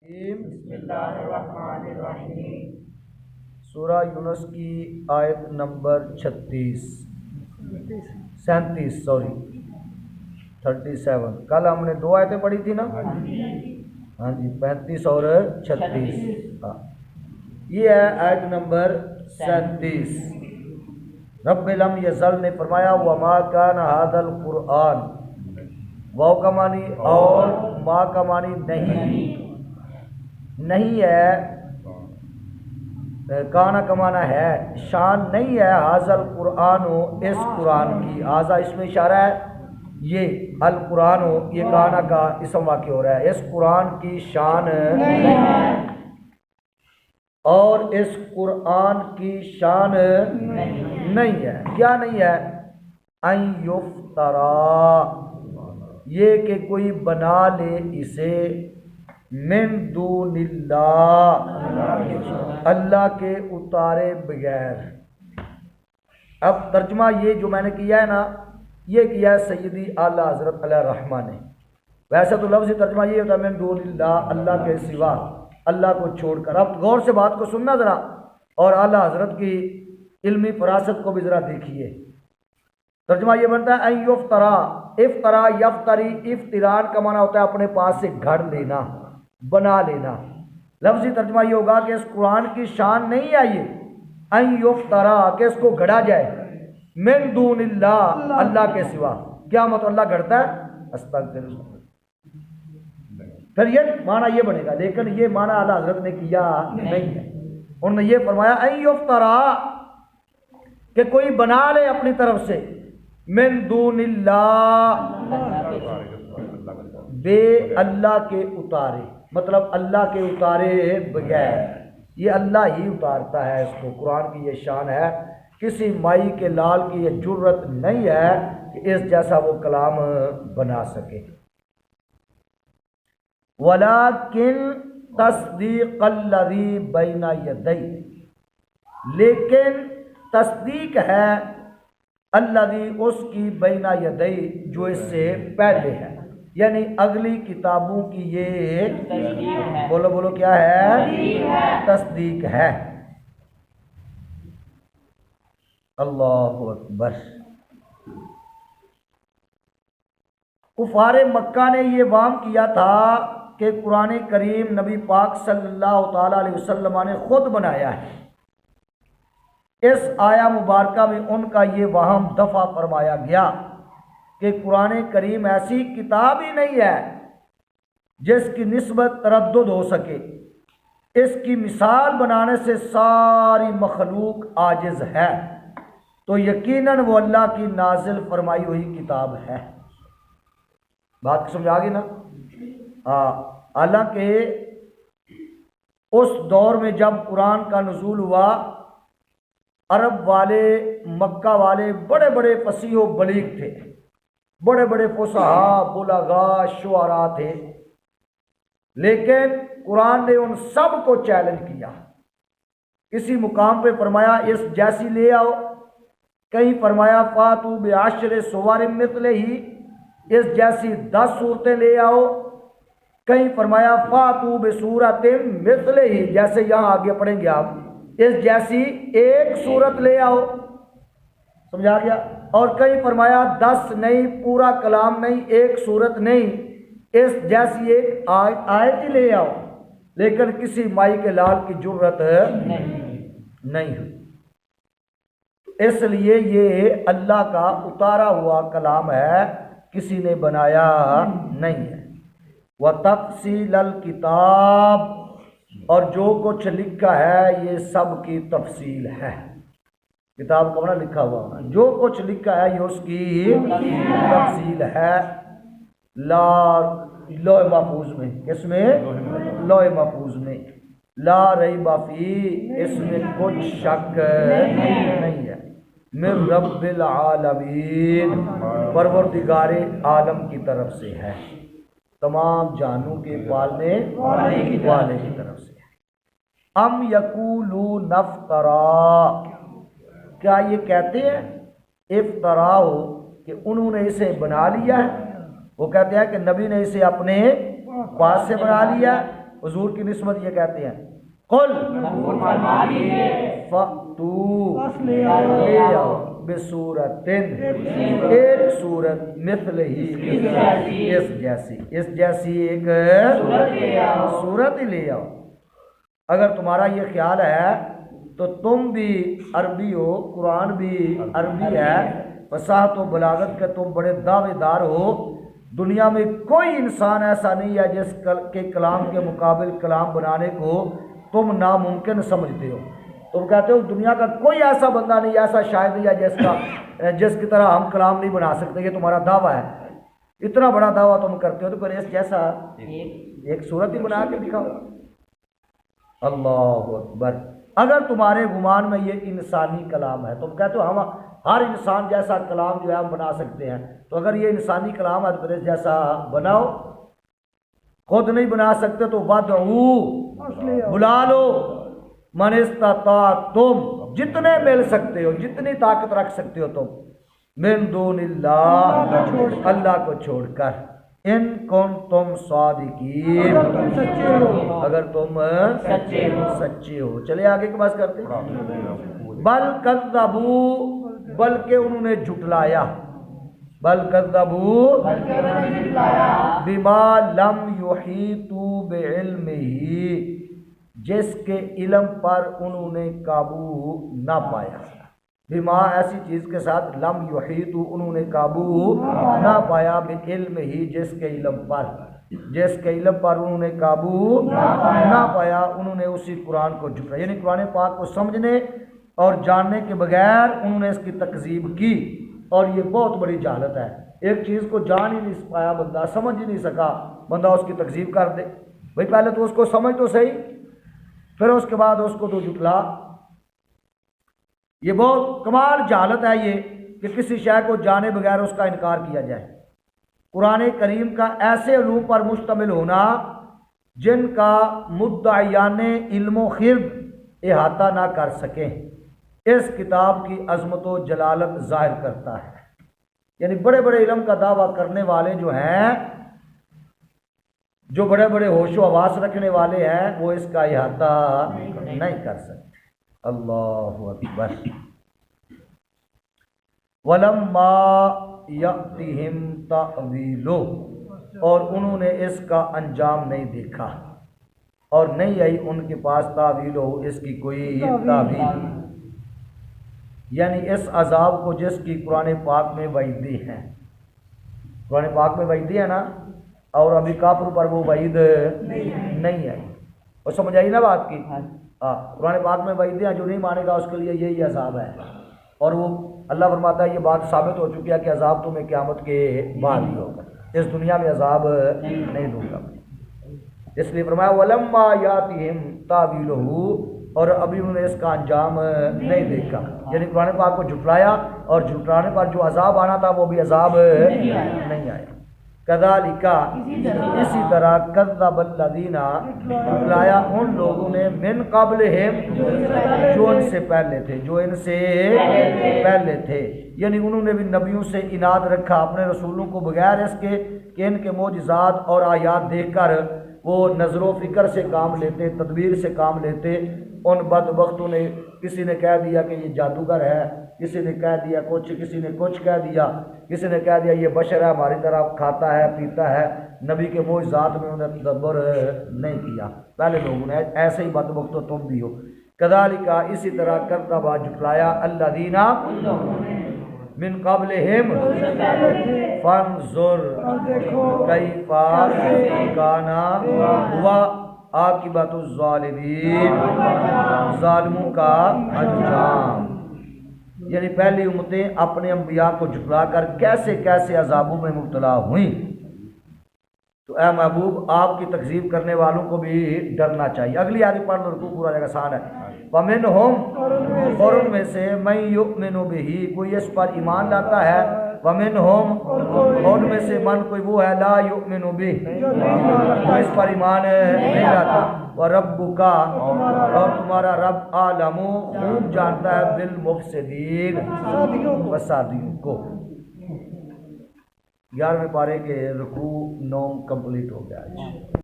بسم اللہ الرحمن الرحیم۔ سورہ یونس کی آیت نمبر 37 کل ہم نے دو آیتیں پڑھی تھی نا؟ ہاں جی 35 اور 36۔ یہ ہے آیت نمبر 37۔ رب لم یزل نے فرمایا وما کان ھذا القرآن، واو کا معنی اور ما کا معنی نہیں ہے، کانا کمانا ہے، شان نہیں ہے ھذا القرآن اس قرآن کی، ھذا اس میں اشارہ ہے، یہ القرآن یہ کانا کا اسم واقع ہو رہا ہے، اس قرآن کی شان نہیں ہے، اور اس قرآن کی شان نہیں ہے۔ کیا نہیں ہے؟ ان یفترا، یہ کہ کوئی بنا لے اسے، من دون اللہ، اللہ کے اتارے بغیر۔ اب ترجمہ یہ جو میں نے کیا ہے نا، یہ کیا ہے سیدی اعلیٰ حضرت علیہ الرحمہ نے۔ ویسے تو لفظی ترجمہ یہ ہوتا ہے من دون اللہ، اللہ کے سوا، اللہ کو چھوڑ کر۔ اب غور سے بات کو سننا ذرا، اور اعلیٰ حضرت کی علمی فراست کو بھی ذرا دیکھیے۔ ترجمہ یہ بنتا ہے ان یفترا، افطرا یفتری، افتران کا معنی ہوتا ہے اپنے پاس سے گھڑ لینا، بنا لینا۔ لفظی ترجمہ یہ ہوگا کہ اس قرآن کی شان نہیں ہے یہ، ان یفترا کہ اس کو گھڑا جائے، من دون اللہ، اللہ کے سوا۔ کیا مطلب اللہ گھڑتا ہے؟ استغفر اللہ۔ پھر یہ معنی یہ بنے گا، لیکن یہ معنی اعلیٰ حضرت نے کیا نہیں ہے۔ انہوں نے یہ فرمایا ان یفترا کہ کوئی بنا لے اپنی طرف سے، من دون اللہ، بے اللہ کے اتارے، مطلب اللہ کے اتارے بغیر، یہ اللہ ہی اتارتا ہے اس کو۔ قرآن کی یہ شان ہے، کسی مائی کے لال کی یہ جرت نہیں ہے کہ اس جیسا وہ کلام بنا سکے۔ وَلَٰكِن تَصْدِيقَ الَّذِي بَيْنَ يَدَيْهِ، لیکن تصدیق ہے الذی اس کی بین یدیہ جو اس سے پہلے ہے، یعنی اگلی کتابوں کی یہ بولو کیا ہے؟ تصدیق ہے۔ اللہ اکبر۔ کفار مکہ نے یہ وام کیا تھا کہ قرآن کریم نبی پاک صلی اللہ تعالیٰ علیہ وسلم نے خود بنایا ہے۔ اس آیا مبارکہ میں ان کا یہ وہم دفع فرمایا گیا کہ قرآن کریم ایسی کتاب ہی نہیں ہے جس کی نسبت تردد ہو سکے، اس کی مثال بنانے سے ساری مخلوق عاجز ہے، تو یقیناً وہ اللہ کی نازل فرمائی ہوئی کتاب ہے۔ بات سمجھ آ گئی نا؟ حالانکہ اس دور میں جب قرآن کا نزول ہوا، عرب والے، مکہ والے بڑے بڑے فصیح و بلیغ تھے، بڑے بڑے فصحاء، بلغاء، شعراء تھے، لیکن قرآن نے ان سب کو چیلنج کیا۔ کسی مقام پہ فرمایا اس جیسی لے آؤ، کہیں فرمایا فاتو بعشر سور مثلہ، اس جیسی 10 صورتیں لے آؤ، کہیں فرمایا فاتو بسورۃ مثلہ، جیسے یہاں آگے پڑھیں گے آپ، اس جیسی ایک صورت لے آؤ، سمجھا گیا؟ اور کہیں فرمایا 10 نہیں، پورا کلام نہیں، ایک صورت نہیں، اس جیسی ایک آیت ہی لے آؤ، لیکن کسی مائی کے لال کی جرت نہیں۔ اس لیے یہ اللہ کا اتارا ہوا کلام ہے، کسی نے بنایا نہیں ہے۔ وَتَفْصِيلَ الْكِتَابِ، اور جو کچھ لکھا ہے یہ سب کی تفصیل ہے۔ کتاب کا معنی لکھا ہوا ہونا، جو کچھ لکھا ہے یہ اس کی تفصیل ہے۔ لوح محفوظ میں، کس میں؟ لوح محفوظ میں۔ لا ریب فیہ، اس میں کچھ شک نہیں ہے۔ من رب العالمین، پروردگار عالم کی طرف سے ہے، تمام جہانوں کے پالنے والے کی طرف سے ہے۔ ام یقولون افترا، کیا یہ کہتے ہیں افترا ہو کہ انہوں نے اسے بنا لیا ہے؟ وہ کہتے ہیں کہ نبی نے اسے اپنے پاس سے بنا لیا، حضور کی نسبت یہ کہتے ہیں قل فَأْتُوا لے آؤ بصورت ایک صورت مثل ہی اس جیسی ایک صورت ہی لے آؤ۔ اگر تمہارا یہ خیال ہے تو تم بھی عربی ہو، قرآن بھی عربی ہے، فصاحت و بلاغت کے تم بڑے دعوے دار ہو، دنیا میں کوئی انسان ایسا نہیں ہے جس کے کلام کے مقابل کلام بنانے کو تم ناممکن سمجھتے ہو۔ تم کہتے ہو دنیا کا کوئی ایسا بندہ نہیں، ایسا شاعر نہیں ہے جس کی طرح ہم کلام نہیں بنا سکتے، یہ تمہارا دعویٰ ہے۔ اتنا بڑا دعویٰ تم کرتے ہو تو پھر اس جیسا ایک صورت ہی بنا کے دکھاؤ۔ اللہ اکبر۔ اگر تمہارے گمان میں یہ انسانی کلام ہے، تم کہتے ہو ہم ہر انسان جیسا کلام جو ہے ہم بنا سکتے ہیں، تو اگر یہ انسانی کلام ہے تو پھر اس جیسا بناؤ۔ خود نہیں بنا سکتے تو وَدْعُوا بلا لو من استطعتم، جتنے مل سکتے ہو، جتنی طاقت رکھ سکتے ہو تم، من دون اللہ، اللہ کو چھوڑ کر، ان کنتم صادقین، اگر تم سچے ہو۔ چلے آگے کی بات کرتے ہیں۔ بل کذبوا، بلکہ انہوں نے جھٹلایا، بل کذبوا بما لم یحیطوا بعلمہ، جس کے علم پر انہوں نے قابو نہ پایا۔ بما ایسی چیز کے ساتھ، لم یحیطوا انہوں نے قابو نہ پایا، بعلم ہی جس کے علم پر، جس کے علم پر انہوں نے قابو نہ پایا، انہوں نے اسی قرآن کو جھٹلایا، یعنی قرآن پاک کو سمجھنے اور جاننے کے بغیر انہوں نے اس کی تکذیب کی، اور یہ بہت بڑی جہالت ہے۔ ایک چیز کو جان ہی نہیں پایا بندہ، سمجھ ہی نہیں سکا بندہ، اس کی تکذیب کر دے۔ بھئی پہلے تو اس کو سمجھ تو صحیح، پھر اس کے بعد اس کو تو جھٹلا۔ یہ بہت کمال جہالت ہے یہ کہ کسی شے کو جانے بغیر اس کا انکار کیا جائے۔ قرآن کریم کا ایسے علوم پر مشتمل ہونا جن کا مدعیان علم و خرد احاطہ نہ کر سکیں، اس کتاب کی عظمت و جلالت ظاہر کرتا ہے۔ یعنی بڑے بڑے علم کا دعویٰ کرنے والے جو ہیں، جو بڑے بڑے ہوش و حواس رکھنے والے ہیں، وہ اس کا احاطہ نہیں کر سکتے۔ اللہ اکبر۔ وَلَمَّا يَأْتِهِمْ تَأْوِيلُهُ، اور انہوں نے اس کا انجام نہیں دیکھا، اور نہیں آئی ان کے پاس تاویلہ، اس کی کوئی تعویل، یعنی اس عذاب کو جس کی قرآن پاک میں وعیدیں ہیں۔ قرآن پاک میں وعیدیں ہیں نا، اور ابھی کافر پر وہ وعید نہیں آئی، اور سمجھ آئی نا بات کی؟ قرآن پاک میں وعیدیں ہیں، جو نہیں مانے گا اس کے لیے یہی عذاب ہے، اور وہ اللہ فرماتا ہے یہ بات ثابت ہو چکی ہے کہ عذاب تمہیں قیامت کے بعد ہی ہوگا، اس دنیا میں عذاب نہیں دوں گا۔ اس لیے فرمایا وَلَمَّا يَأْتِهِمْ تَأْوِيلُهُ، اور ابھی انہوں نے اس کا انجام نہیں دیکھا، یعنی قرآن پاک کو جھٹلایا، اور جھٹلانے پر جو عذاب آنا تھا وہ بھی عذاب نہیں آیا۔ کذالک، اسی طرح کذب الذین، جھٹلایا ان لوگوں نے، من قبلہم، جو ان سے پہلے تھے، جو ان سے پہلے تھے، یعنی انہوں نے بھی نبیوں سے اناد رکھا، اپنے رسولوں کو بغیر اس کے کہ ان کے معجزات اور آیات دیکھ کر وہ نظر و فکر سے کام لیتے، تدبیر سے کام لیتے۔ ان بدبختوں نے، کسی نے کہہ دیا کہ یہ جادوگر ہے، کسی نے کہہ دیا کچھ، کسی نے کچھ کہہ دیا، کسی نے کہہ دیا یہ بشر ہے، ہماری طرح کھاتا ہے پیتا ہے، نبی کے معجزات میں انہوں نے تدبر نہیں کیا۔ پہلے لوگوں نے، ایسے ہی بدبخت تو تم بھی ہو۔ کذالک، اسی طرح کذب، جھٹلایا، الذین من قبلہم، فانظر کیف کان ہوا عاقبۃ الظالمین، ظالموں کا انجام، یعنی پہلی امتیں اپنے انبیاء کو جھٹلا کر کیسے کیسے عذابوں میں مبتلا ہوئیں۔ تو اے محبوب، آپ کی تکذیب کرنے والوں کو بھی ڈرنا چاہیے۔ اگلی آیت پڑھ لو، رکوع پورا جگہ آسان ہے۔ وَمِنْهُمْ، اور ان میں سے، مَن يُؤْمِنُ بِهِ، کوئی اس پر ایمان لاتا ہے، وَمِنْهُمْ، اور ان میں سے من کوئی وہ ہے، لَا يُؤْمِنُ بِهِ، جو اس پر ایمان نہیں لاتا۔ وَرَبُّكَ، اور تمہارا رب، عالم، خوب جانتا ہے، بالمفسدین، فسادیوں کو۔ 11ویں پارے کے رکوع 9 کمپلیٹ ہو گیا۔